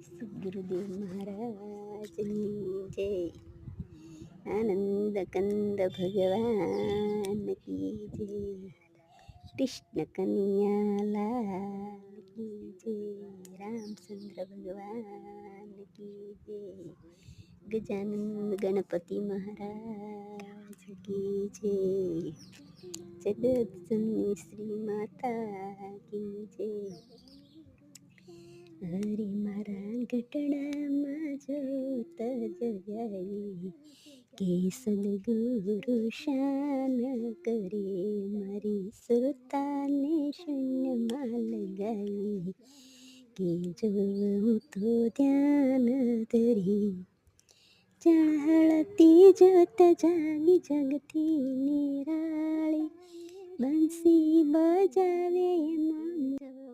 સદગુરુદેવ મહારાજની જય. આનંદ કંદ ભગવાન કી જય. કૃષ્ણ કનૈયા લાલ કી જય. રામચંદ્ર ભગવાન કી જય. ગજાનંદ ગણપતિ મહારાજ કી જય. જગતજનની શ્રી માતા કી જય. હરી મારા ઘટડામાં જોત જગાવી કે સદગુરુ શાન કરે મારી સુરતાને શૂન્યમાં લગાવી કે જોઉં તો ધ્યાન ધરી ચાળતી જોત જાગી જગતી નિરાળી બંસી બજાવે મન